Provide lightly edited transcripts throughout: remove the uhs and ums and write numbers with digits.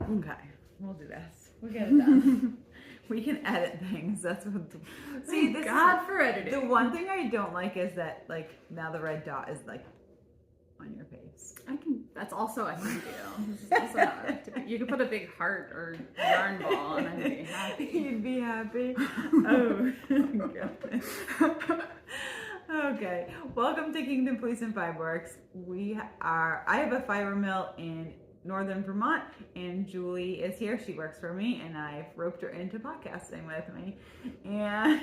Okay, we'll do this. We'll get it done. We can edit things. That's what. See, this God for editing. The one thing I don't like is that like now the red dot is like on your face. That's also I can do. This is also not activity. You could put a big heart or yarn ball, and I'd be happy. You'd be happy. Oh, goodness. Okay, welcome to Kingdom Police and Fiberworks. I have a fiber mill in northern Vermont, and Julie is here. She works for me, and I've roped her into podcasting with me. And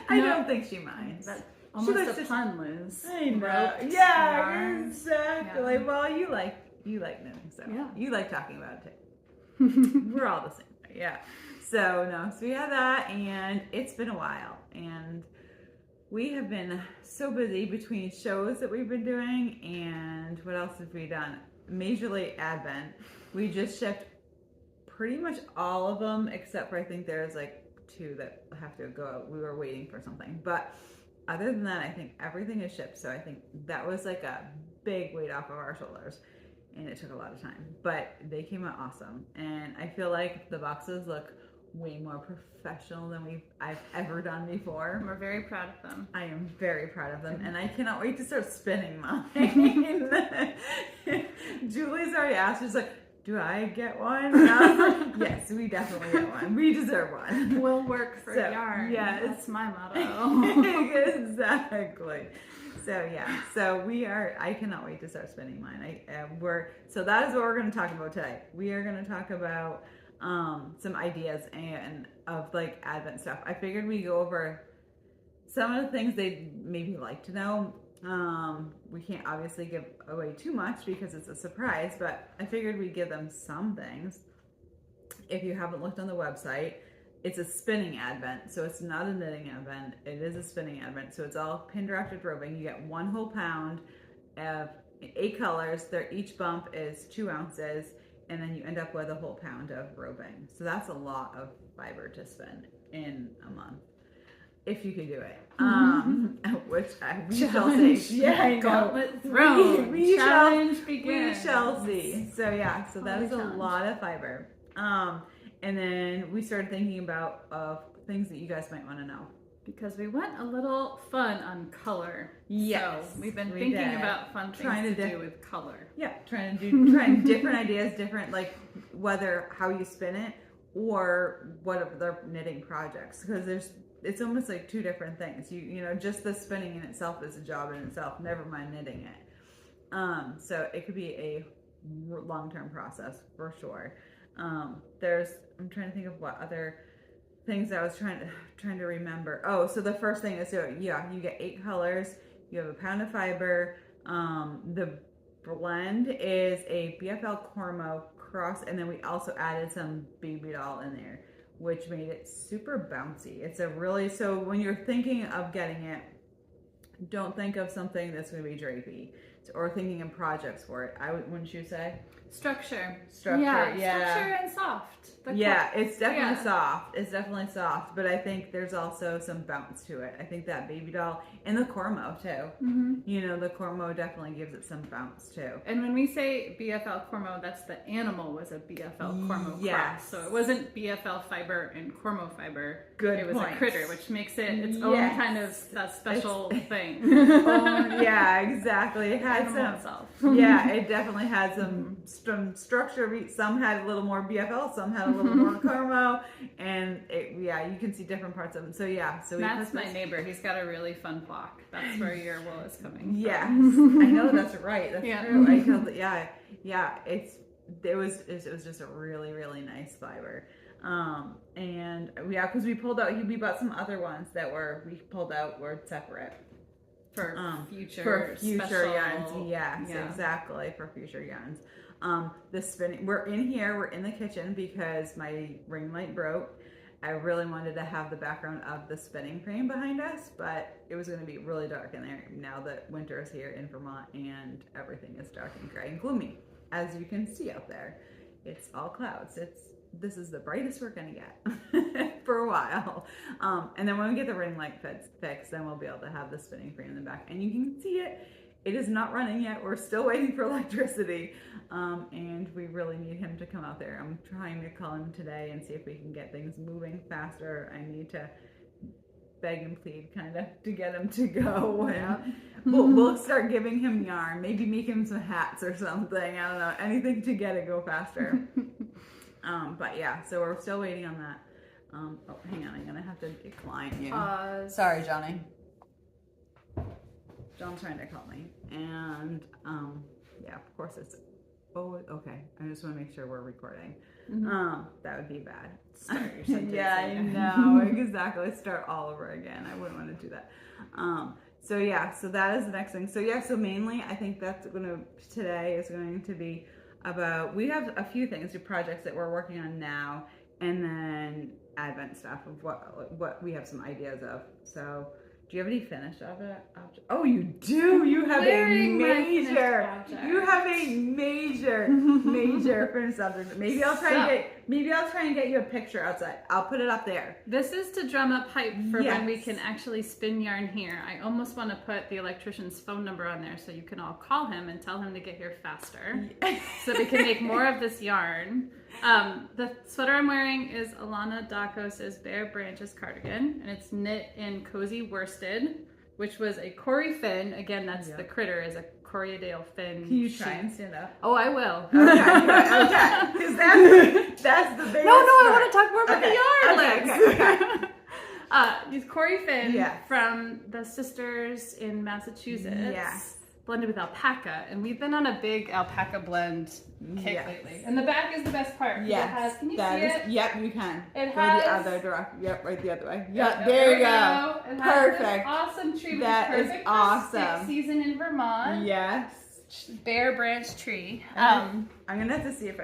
I don't think she minds. That's almost a pun, Liz. I know. Roped, Yeah, yarn. exactly. Yeah. Well, you like knitting, so yeah. You like talking about it too. We're all the same. Yeah. So we have that, and it's been a while, and we have been so busy between shows that we've been doing, and what else have we done? Majorly Advent. We just shipped pretty much all of them, except for I think there's like 2 that have to go out. We were waiting for something, but other than that, I think everything is shipped. So I think that was like a big weight off of our shoulders, and it took a lot of time, but they came out awesome, and I feel like the boxes look way more professional than I've ever done before. We're very proud of them. I am very proud of them, and I cannot wait to start spinning mine. Julie's already asked, she's like, do I get one? And I was like, yes, we definitely get one. We deserve one. We'll work for yarn. Yes. That's my motto. Exactly. So I cannot wait to start spinning mine. So that is what we're going to talk about today. We are going to talk about some ideas and of like Advent stuff. I figured we'd go over some of the things they'd maybe like to know. We can't obviously give away too much because it's a surprise, but I figured we'd give them some things. If you haven't looked on the website, it's a spinning Advent, so it's not a knitting Advent. It is a spinning Advent, so it's all pin directed roving. You get 1 whole pound of 8 colors. Each bump is 2 ounces. And then you end up with a whole pound of roving. So that's a lot of fiber to spin in a month, if you can do it. Which we shall see. Yeah, I know. Gauntlet thrown. Challenge begins. We shall see. So that is a lot of fiber. And then we started thinking about things that you guys might want to know. Because we went a little fun on color. Yes, so we've been thinking about fun things to do with color. Yeah, trying different ideas, different like whether how you spin it or what other knitting projects, because it's almost like 2 different things. You know, just the spinning in itself is a job in itself. Never mind knitting it. So it could be a long-term process for sure. I'm trying to think of what other things I was trying to remember. Oh, so the first thing is, you get 8 colors, you have a pound of fiber. The blend is a BFL Cormo cross, and then we also added some baby doll in there, which made it super bouncy. So when you're thinking of getting it, don't think of something that's going to be drapey or thinking of projects for it. Wouldn't you say? Structure. Yeah. Structure and soft. It's definitely soft. It's definitely soft, but I think there's also some bounce to it. I think that baby doll and the Cormo too. Mm-hmm. You know, the Cormo definitely gives it some bounce too. And when we say BFL Cormo, that's the animal was a BFL Cormo cross. So it wasn't BFL fiber and Cormo fiber. It was a critter, which makes it its own kind of special thing. Yeah, exactly. It had it definitely had some structure. Some had a little more BFL, some had a little more Cormo, and you can see different parts of them. So Matt's my neighbor. He's got a really fun flock. That's where your wool is coming from. Yes, I know that's right. That's true. I told it was just a really, really nice fiber. And because we bought some other ones that we pulled out were separate. For future yarns. Yes, exactly. For future yarns. The spinning, we're in the kitchen because my ring light broke. I really wanted to have the background of the spinning frame behind us, but it was going to be really dark in there now that winter is here in Vermont and everything is dark and gray and gloomy. As you can see out there, it's all clouds. This is the brightest we're going to get for a while. And then when we get the ring light fixed, then we'll be able to have the spinning frame in the back. And you can see it. It is not running yet. We're still waiting for electricity. And we really need him to come out there. I'm trying to call him today and see if we can get things moving faster. I need to beg and plead kind of to get him to go. And we'll start giving him yarn. Maybe make him some hats or something. I don't know. Anything to get it go faster. But yeah, so we're still waiting on that. Oh, hang on. I'm going to have to decline you. Sorry, Johnny. John's trying to call me. And yeah, of course it's... Oh, okay. I just want to make sure we're recording. That would be bad. Start your sentence. Yeah, I know. Exactly. Start all over again. I wouldn't want to do that. So yeah, so that is the next thing. So yeah, so mainly I think today is going to be about, we have a few things, projects that we're working on now, and then Advent stuff of what we have some ideas of. So do you have any finished object? Oh, you do. You have a major finished object. Maybe I'll try and get you a picture outside. I'll put it up there. This is to drum up hype for when we can actually spin yarn here. I almost want to put the electrician's phone number on there so you can all call him and tell him to get here faster, so we can make more of this yarn. The sweater I'm wearing is Alana Dakos' Bare Branches cardigan, and it's knit in cozy worsted, which was a Cory Finn. Again, that's the critter, is a Corriedale Finn. Can you try and stand up? Oh, I will. Okay. Because that's the biggest. No, I want to talk more about the yarn legs. These Cory Finn from the sisters in Massachusetts. Yes. Blended with alpaca, and we've been on a big alpaca blend kick lately. And the back is the best part. Yes. Can you see it? Yep, you can. It has the other direction. Yep, right the other way. Yep, there you go. It Perfect. Has this awesome tree. That is awesome. For stick season in Vermont. Yes. Bare branch tree. I'm gonna have to see if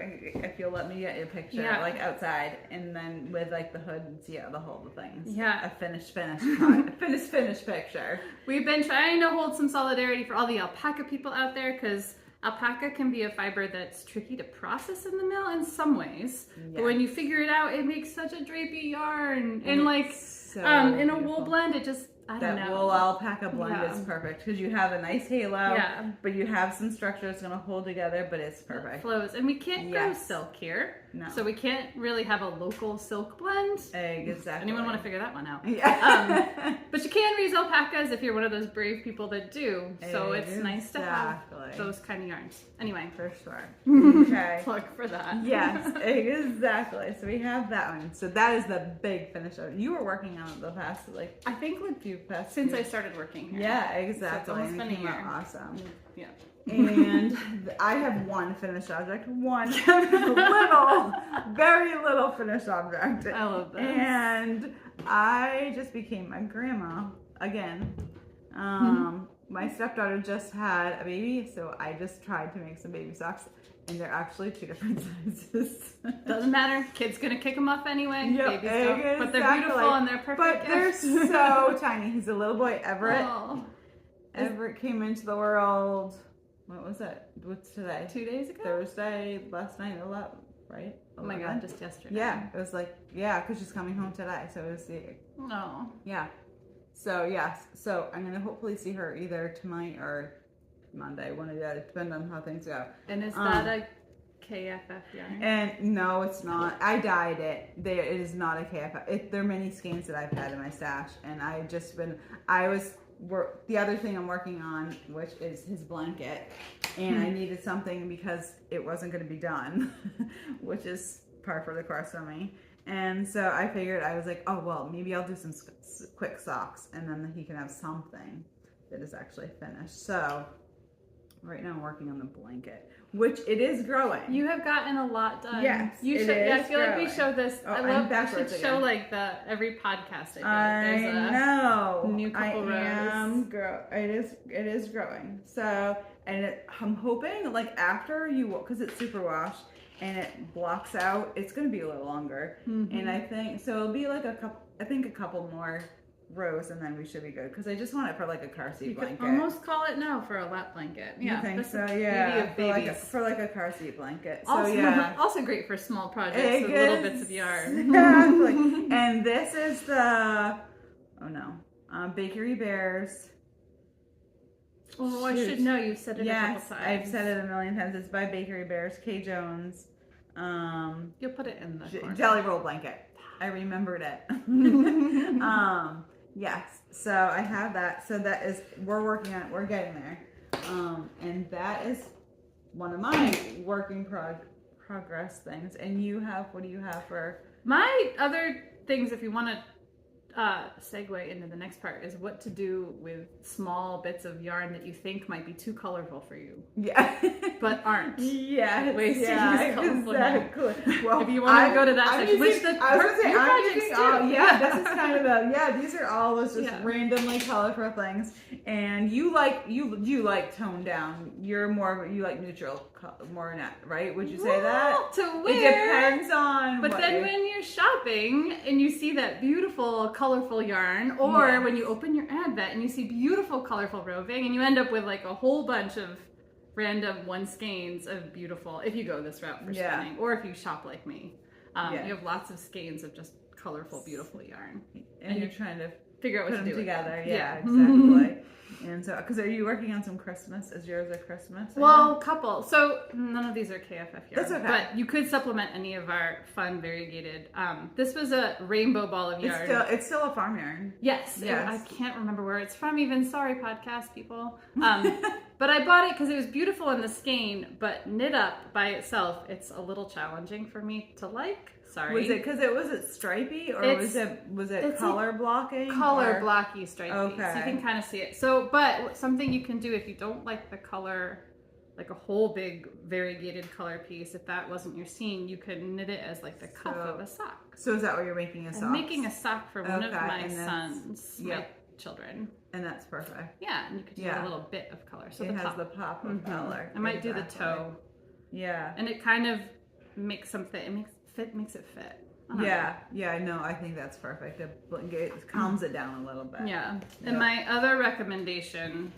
you'll let me get a picture like outside, and then with like the hood and see the whole things. Yeah, a finished picture. We've been trying to hold some solidarity for all the alpaca people out there, because alpaca can be a fiber that's tricky to process in the mill in some ways. But when you figure it out, it makes such a drapey yarn, and like in a wool blend, it just I don't know. That wool alpaca blend is perfect because you have a nice halo, but you have some structure that's going to hold together, but it's perfect. It flows. And we can't grow silk here. No. So we can't really have a local silk blend. Exactly. Anyone want to figure that one out? Yeah. But you can raise alpacas if you're one of those brave people that do. So it's nice to have those kind of yarns. Anyway. For sure. Okay. Plug for that. Yes, exactly. So we have that one. So that is the big finish. You were working on it the past, I think since I started working here. Yeah, exactly. So it's almost been a year. Awesome. Yeah. And I have one finished object. One very little finished object. I love this. And I just became a grandma again. My stepdaughter just had a baby, so I just tried to make some baby socks, and they're actually 2 different sizes. Doesn't matter. Kid's gonna kick them off anyway. Yep, exactly. But they're beautiful and they're perfect. But they're so tiny. He's a little boy, Everett. Oh. Everett came into the world. What was it? What's today? 2 days ago? Thursday, last night, 11, right? 11? Oh my God, just yesterday. Yeah, it was because she's coming home today, so it was No. Yeah. So, yes. So, I'm going to hopefully see her either tonight or Monday, one of the other, depending on how things go. And is that a KFF yarn? And no, it's not. I dyed it. It is not a KFF. There are many skeins that I've had in my stash, and the other thing I'm working on, which is his blanket, and I needed something because it wasn't going to be done, which is par for the course for me. And so I figured, I was like, oh, well, maybe I'll do some quick socks, and then he can have something that is actually finished. So right now I'm working on the blanket, which it is growing. You have gotten a lot done. Yes, I feel like we show this. Oh, I should show every podcast I do. I know. New couple rows. It is growing. So, and I'm hoping after because it's super washed and it blocks out, it's going to be a little longer. And I think so. It'll be a couple more rows, and then we should be good, because I just want it for a car seat blanket. You could almost call it now for a lap blanket. Yeah, you think so? Yeah, for a car seat blanket. So also great for small projects with little bits of yarn. Exactly. And this is the Bakery Bears Oh, I should know. You've said it a couple times. I've said it a million times. It's by Bakery Bears, K. Jones. You'll put it in the corner. Jelly Roll Blanket. I remembered it. Yes. So I have that. So that is, we're working on it. We're getting there. And that is one of my working progress things. And you have, what do you have for? My other things, if you want to segue into the next part, is what to do with small bits of yarn that you think might be too colorful for you. Yeah. But aren't. Yes. Ways to use colorful exactly. Well, if you want to go to that section, this is kind of these are all those just randomly colorful things. And you like toned down. You're you like neutral, more than that, right? Would you say that? To wear. It depends on. But then when you're shopping and you see that beautiful, colorful yarn, or when you open your advent and you see beautiful, colorful roving, and you end up with like a whole bunch of random one skeins of beautiful, if you go this route for spinning, or if you shop like me, you have lots of skeins of just colorful, beautiful yarn, and you're trying to figure out what to do them together. Yeah, exactly. And so, because are you working on some Christmas? Is yours a Christmas? Well, couple. So none of these are KFF yarn. That's okay. But you could supplement any of our fun variegated. This was a rainbow ball of yarn. It's still a farm yarn. Yes. I can't remember where it's from even. Sorry, podcast people. But I bought it because it was beautiful in the skein, but knit up by itself, it's a little challenging for me to like. Sorry. Was it because it was stripy, or was it color blocking? Color blocky stripy. Okay. So you can kind of see it. So, but something you can do if you don't like the color, like a whole big variegated color piece, if that wasn't your scene, you could knit it as like the cuff of a sock. So is that what you're making a sock? I'm making a sock for one of my sons, my children. And that's perfect. Yeah, and you could do a little bit of color. So it has the pop of color. I might do the toe. Yeah. And it kind of makes something. It makes it fit. No, I think that's perfect. It calms it down a little bit. Yeah. And my other recommendation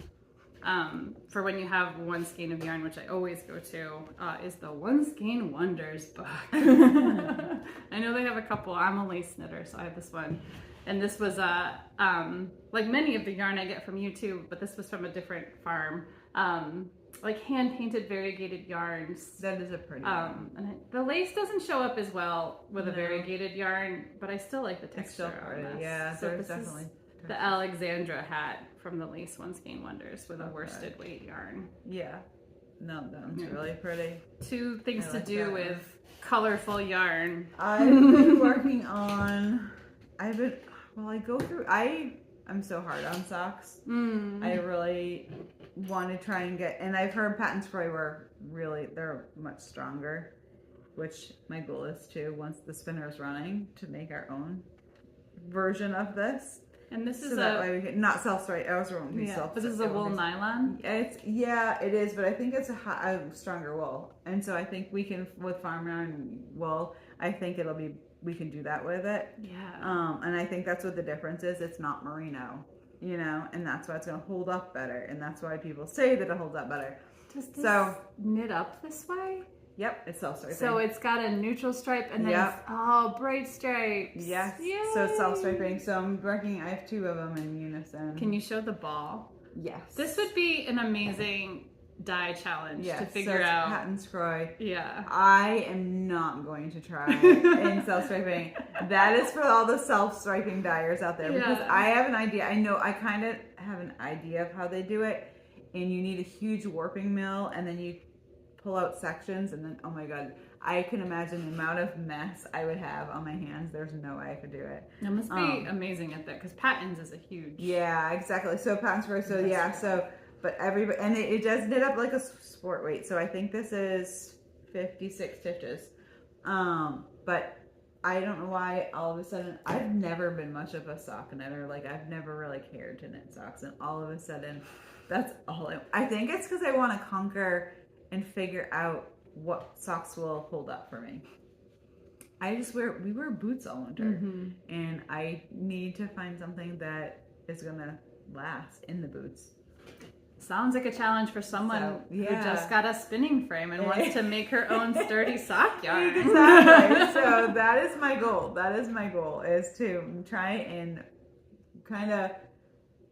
for when you have one skein of yarn, which I always go to, is the One Skein Wonders book. I know they have a couple. I'm a lace knitter, so I have this one. And this was like many of the yarn I get from you too, but this was from a different farm. Like hand painted variegated yarns. That is a pretty one. And the lace doesn't show up as well with a variegated yarn, but I still like the texture on this. Yeah, so there's this definitely is the Alexandra hat from the Lace One Skein Wonders with a worsted weight yarn. Yeah. No, that's really pretty. Two things to do with colorful yarn. I've been working on. I'm so hard on socks. I really want to try and get, and I've heard Patent Spray they're much stronger, which my goal is to, once the spinner is running, to make our own version of this. And this is that way we can, not self-spray. I was wrong. But this is a wool nylon. It is, but I think it's a stronger wool, and so I think we can, with farm yarn wool, I think we can do that with it. Yeah. And I think that's what the difference is. It's not merino, and that's why it's going to hold up better. And that's why people say that it holds up better. Does this knit up this way? Yep, it's self-striping. So it's got a neutral stripe and then bright stripes. Yes. Yay. So it's self-striping. So I have two of them in unison. Can you show the ball? Yes. This would be an amazing dye challenge to figure out. Patent Spray. Yeah. I am not going to try in self-striping. That is for all the self-striping dyers out there, because I have an idea. I kind of have an idea of how they do it, and you need a huge warping mill, and then you pull out sections, and then, oh my God, I can imagine the amount of mess I would have on my hands. There's no way I could do it. It must be amazing at that, because patents is a huge. Yeah, exactly. So Patent Spray. But everybody, and it does knit up like a sport weight. So I think this is 56 stitches. But I don't know why all of a sudden, I've never been much of a sock knitter. Like, I've never really cared to knit socks. And all of a sudden, that's all I think it's because I want to conquer and figure out what socks will hold up for me. We wear boots all winter. And I need to find something that is going to last in the boots. Sounds like a challenge for someone who just got a spinning frame and wants to make her own sturdy sock yarn. Exactly. So that is my goal. Is to try and kind of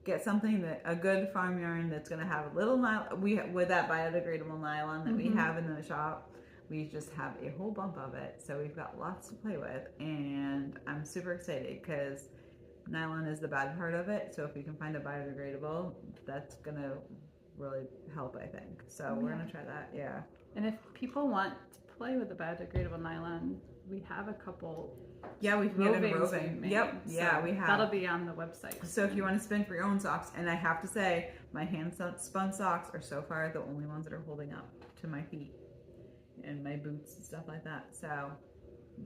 get something a good farm yarn that's going to have a little nylon. With that biodegradable nylon that we have in the shop, we just have a whole bump of it. So we've got lots to play with, and I'm super excited because nylon is the bad part of it. So if we can find a biodegradable, that's going to really help, I think. So we're going to try that. Yeah. And if people want to play with the biodegradable nylon, we have a couple. Yeah, we can get in roving. Yep. Yeah, we have. That'll be on the website. So if you want to spin for your own socks, and I have to say, my hand spun socks are so far the only ones that are holding up to my feet and my boots and stuff like that. So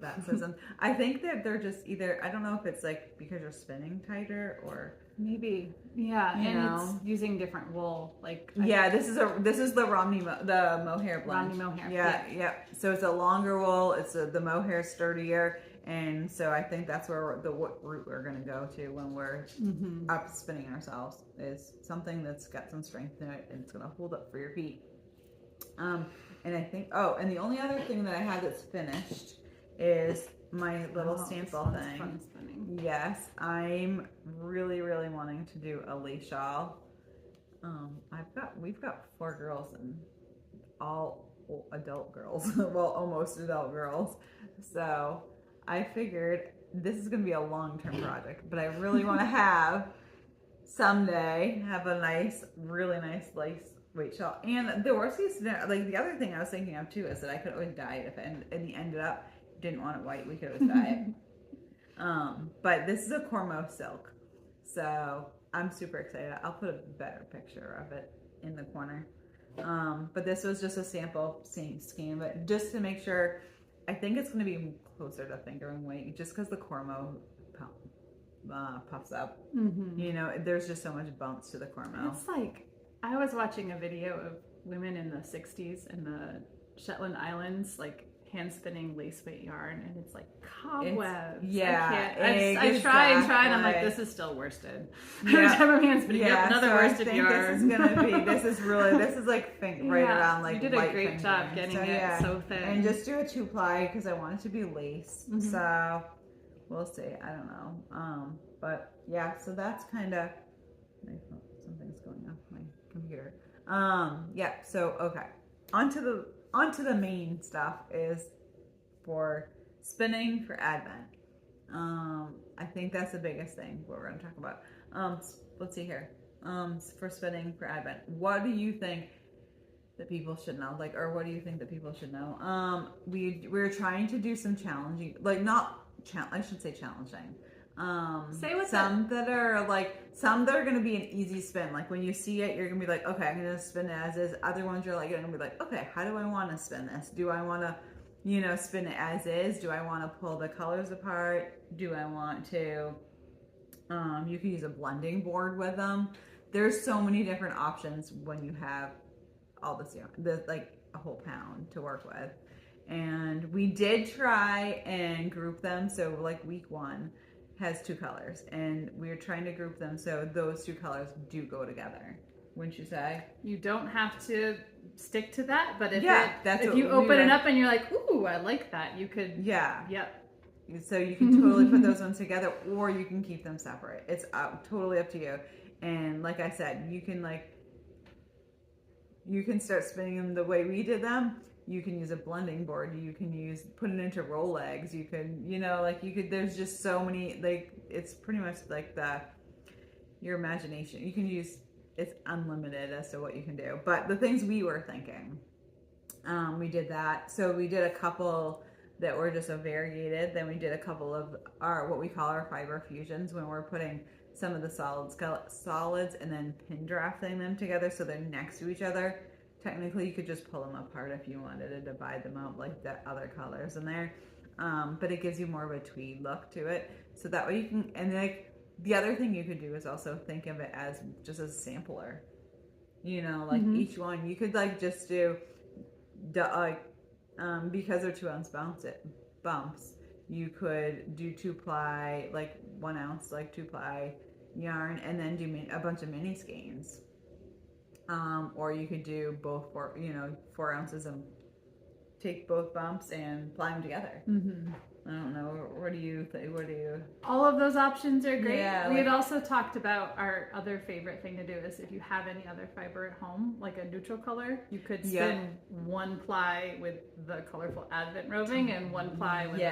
that says something. I think that they're just either, I don't know if it's like because you're spinning tighter or maybe. Yeah, it's using different wool. Like this is the the mohair blend. Romney mohair. Yeah. So it's a longer wool. It's the mohair sturdier. And so I think that's where what route we're going to go to when we're up spinning ourselves is something that's got some strength in it and it's going to hold up for your feet. And I think, and the only other thing that I have that's finished is my little sample thing. Fun spinning. Yes, I'm really, really wanting to do a lace shawl. We've got 4 girls and all adult girls. Well, almost adult girls. So I figured this is going to be a long-term project, but I really want to have someday a really nice lace weight shawl. And the worst case scenario, like the other thing I was thinking of too, is that I could always dye it if it ended up didn't want it white. We could always dye it. But this is a Cormo silk, so I'm super excited. I'll put a better picture of it in the corner. But this was just a sample scheme, but just to make sure. I think it's going to be closer to fingering weight just because the Cormo puffs up. You know, there's just so much bounce to the Cormo. It's like, I was watching a video of women in the 60s in the Shetland Islands, like hand spinning lace weight yarn, and it's like cobwebs. I try and I'm like, this is still worsted. Every time I'm hand spinning, another worsted yarn. This is like right around like. You did a great job getting it so thin. And just do a 2-ply because I want it to be lace. So we'll see. I don't know. But yeah, so that's kind of something's going off my computer. So okay, onto the main stuff is for spinning for Advent. I think that's the biggest thing what we're going to talk about. Let's see here. For spinning for Advent, what do you think that people should know? Like, or what do you think that people should know? We're trying to do some challenging, like I should say challenging. Say what some that are going to be an easy spin. Like when you see it, you're going to be like, okay, I'm going to spin it as is. Other ones you're like, going to be like, okay, how do I want to spin this? Do I want to, spin it as is? Do I want to pull the colors apart? Do I want to, you can use a blending board with them. There's so many different options when you have all this, like a whole pound to work with. And we did try and group them. So like week 1 has 2 colors, and we're trying to group them so those 2 colors do go together. Wouldn't you say? You don't have to stick to that, but if you open it up and you're like, ooh, I like that, you could. Yeah. Yep. So you can totally put those ones together, or you can keep them separate. It's totally up to you. And like I said, you can start spinning them the way we did them. You can use a blending board. You can put it into roll legs. You can, there's just so many, like, it's pretty much like your imagination. You can it's unlimited as to what you can do. But the things we were thinking, we did that. So we did a couple that were just a variegated. Then we did a couple of what we call our fiber fusions, when we're putting some of the solids and then pin drafting them together so they're next to each other. Technically, you could just pull them apart if you wanted to divide them out like the other colors in there. But it gives you more of a tweed look to it. So that way you can, and like the other thing you could do is also think of it as just a sampler. Each one, you could like just do, because they're 2 ounce bumps, you could do 2-ply, like 1 ounce, like 2-ply yarn, and then do a bunch of mini skeins. Or you could do both 4 ounces of take both bumps and ply them together. I don't know. What do you think? What do you? All of those options are great. Yeah, we had also talked about our other favorite thing to do is if you have any other fiber at home, like a neutral color, you could spin one ply with the colorful Advent roving and one ply with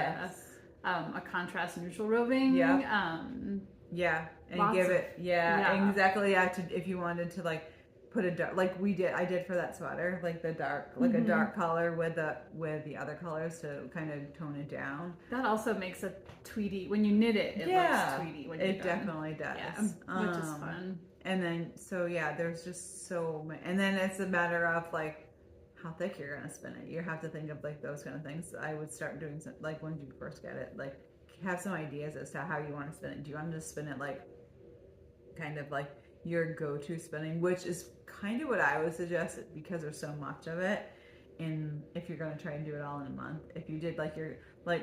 a contrast neutral roving. Yeah. And give it. Exactly. Yeah. If you wanted to like put a dark, like I did for that sweater, like the dark, like a dark color with the other colors to kind of tone it down. That also makes a tweedy, when you knit it, it looks tweedy when you're done. Definitely does. Yeah, which is fun. And then, there's just so many, and then it's a matter of like how thick you're going to spin it. You have to think of like those kind of things. I would start doing some, like when you first get it, like have some ideas as to how you want to spin it. Do you want to spin it like kind of like your go-to spinning, which is kind of what I would suggest because there's so much of it. And if you're going to try and do it all in a month, if you did like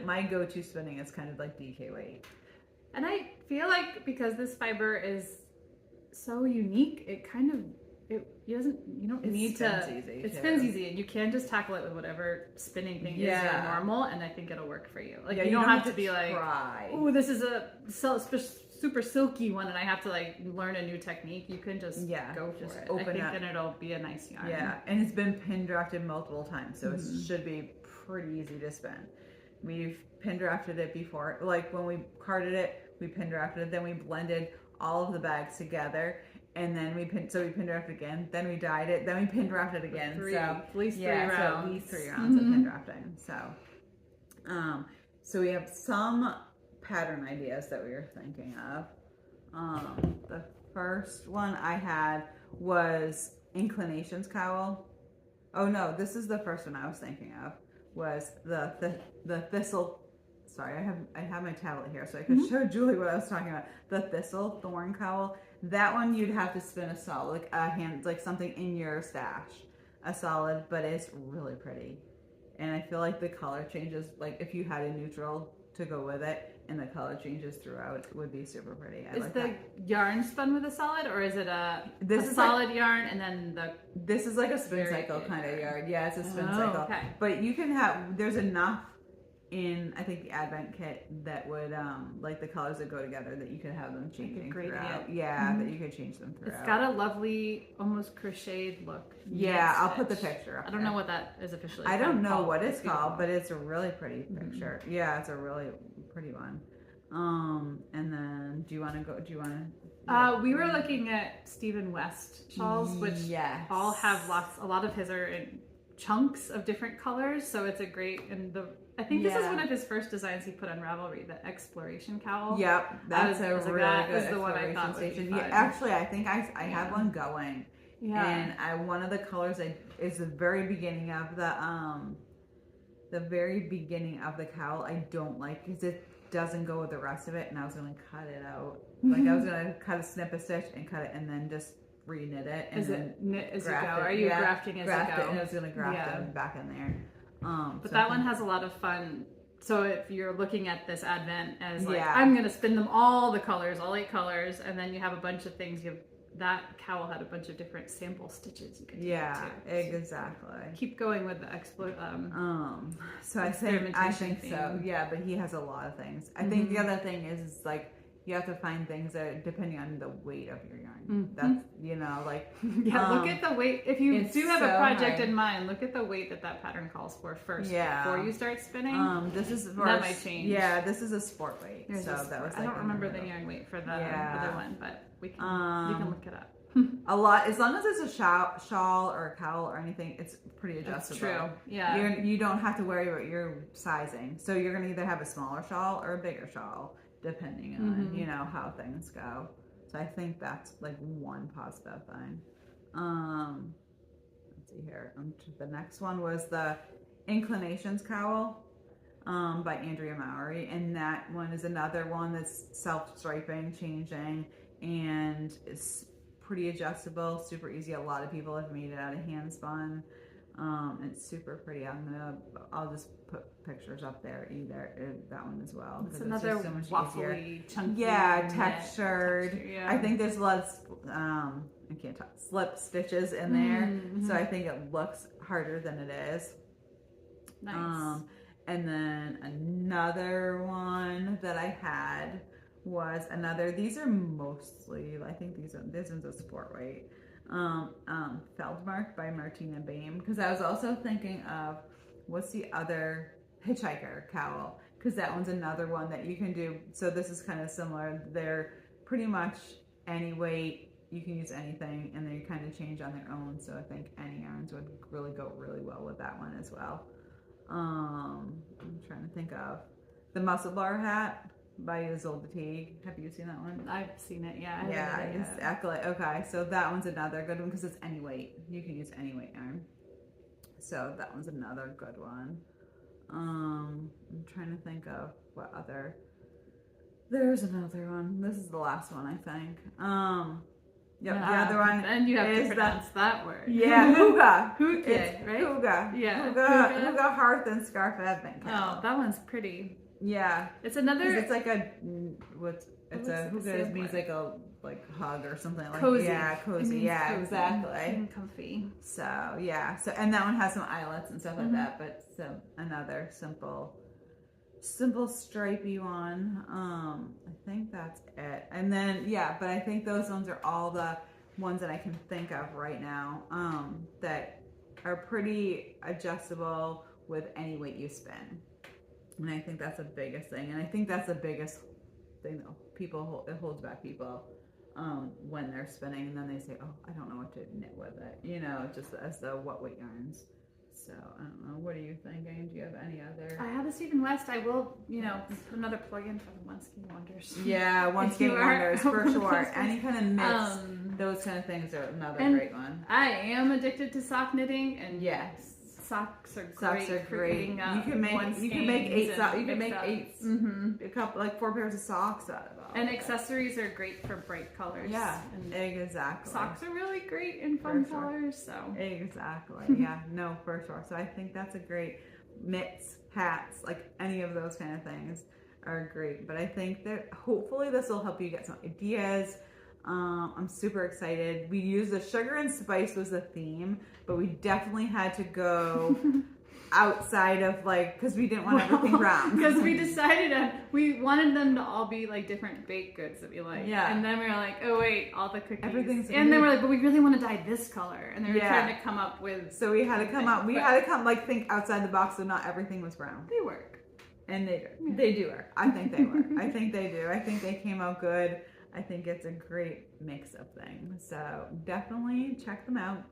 my go-to spinning is kind of like DK weight. And I feel like because this fiber is so unique, it kind of it spins easy, and you can just tackle it with whatever spinning thing is your normal, and I think it'll work for you. Like you don't have to be like, oh, this is a super silky one and I have to like learn a new technique. You can just go for it. Open and it'll be a nice yarn. Yeah, and it's been pin drafted multiple times, so it should be pretty easy to spin. We've pin drafted it before, like when we carded it, we pin drafted it, then we blended all of the bags together, and then we pin drafted again, then we dyed it, then we pin drafted again. At least 3 rounds. So at least 3 rounds of pin drafting. So we have some pattern ideas that we were thinking of. The first one I had was Inclinations cowl. Oh no, this is the first one I was thinking of. Was the thistle. Sorry, I have my tablet here so I could show Julie what I was talking about. The thistle thorn cowl. That one you'd have to spin a solid, like a hand, like something in your stash, a solid, but it's really pretty. And I feel like the color changes, like if you had a neutral to go with it, and the color changes throughout, it would be super pretty. Is the yarn spun with a solid, or is it a solid yarn and then This is like a spin cycle kind of yarn. Yeah, it's a spin cycle. Okay. But you can have, there's enough in, I think, the Advent kit that would, like the colors that go together, that you could have them changing throughout. Yeah, that you could change them throughout. It's got a lovely, almost crocheted look. Yeah, I'll put the picture up. I don't know what that is officially called. I don't know what it's called, but it's a really pretty picture. Yeah, it's a really pretty one. And then do you want to we were looking at Stephen West shawls, which all have a lot of his are in chunks of different colors, so it's a great, I think this is one of his first designs he put on Ravelry, the exploration cowl. Yep, that's a really good the one I thought station. Yeah, actually, I think I have one going. Yeah, and one of the colors is the very beginning of the cowl. I don't like because it doesn't go with the rest of it, and I was going to cut it out. Like I was going to snip a stitch and cut it, and then just re-knit it. And knit as you go? Are you grafting as you go? And I was going to graft it back in there. But that one has a lot of fun. So if you're looking at this Advent as like, I'm going to spin them all the colors, all 8 colors, and then you have a bunch of things. That cowl had a bunch of different sample stitches you could do. Yeah, exactly. Keep going with the so I think so. Yeah, but he has a lot of things. I think the other thing is like you have to find things that depending on the weight of your yarn. That's look at the weight. If you do have a project in mind, look at the weight that pattern calls for first before you start spinning. This is that might change. Yeah, this is a sport weight. I don't remember the yarn weight for the other one, but we can look it up. A lot, as long as it's a shawl or a cowl or anything, it's pretty adjustable. That's true. Yeah. You don't have to worry about your sizing. So you're gonna either have a smaller shawl or a bigger shawl, depending on how things go. So I think that's like one positive thing. Let's see here. The next one was the Inclinations cowl by Andrea Mowry, and that one is another one that's self-striping, changing, and it's pretty adjustable, super easy. A lot of people have made it out of hand spun. It's super pretty. I'll just put pictures up there that one as well. It's another so much waffly, chunky, textured. I think there's a lot of I can't talk slip stitches in there, so I think it looks harder than it is. Nice. And then another one that I had was another. These are mostly, I think this one's a sport weight. Feldmark by Martina Baim. Because I was also thinking of what's the other hitchhiker cowl, because that one's another one that you can do. So this is kind of similar. They're pretty much any weight. You can use anything, and they kind of change on their own. So I think any yarns would really go really well with that one as well. I'm trying to think of the muscle bar hat by Isolde Teague. Have you seen that one? I've seen it, yeah. Yeah, exactly. Okay, so that one's another good one because it's any weight. You can use any weight yarn. So that one's another good one. I'm trying to think of what other. There's another one. This is the last one, I think. Yep, the other one. And you have to pronounce that word. Yeah, Huga. Huga, right? Huga. Yeah. Huga Hearth and Scarf Advent Cowl. Oh, that one's pretty. Yeah. It's another. It's like a Huga means like a hug or something like cozy. Yeah, cozy. Yeah, cozy. exactly. And comfy. So yeah. So and that one has some eyelets and stuff like that, but another simple stripey one. I think that's it. And then but I think those ones are all the ones that I can think of right now that are pretty adjustable with any weight you spin. And I think that's the biggest thing. And I think that's the biggest thing that it holds back people when they're spinning, and then they say, oh, I don't know what to knit with it, just as the what weight yarns. So I don't know. What are you thinking? Do you have any other? I have the Stephen West. I will, another plug-in for the One Skein Wonders. Yeah, One Skein Wonders for sure. Any kind of mitts, those kind of things are another great one. I am addicted to sock knitting, and yes, socks are great. Socks are great. You can make 8 socks. You can make 8. A couple 4 pairs of socks out of it. And accessories are great for bright colors. Yeah, and exactly. Socks are really great in fun colors. So exactly. Yeah, no, for sure. So I think that's a great mitts, hats, like any of those kind of things are great. But I think that hopefully this will help you get some ideas. I'm super excited. We used the sugar and spice was the theme, but we definitely had to go outside of because we didn't want everything brown. Because we decided we wanted them to all be different baked goods that we like. Yeah. And then we were like, oh wait, all the cookies. Everything's and then we're like, but we really want to dye this color. And then we were trying to come up with. So we had to come up. We had to think outside the box, so not everything was brown. They work. And they do. Yeah. They do work. I think they work. I think they do. I think they came out good. I think it's a great mix of things. So definitely check them out.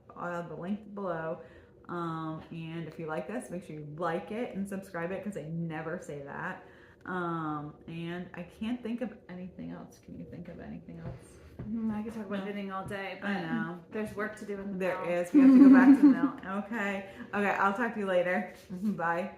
The link below. And if you like this, make sure you like it and subscribe it, because I never say that. And I can't think of anything else. Can you think of anything else? I could talk about knitting all day, but I know there's work to do in the mill. There is. We have to go back to the mill. Okay. I'll talk to you later. Bye.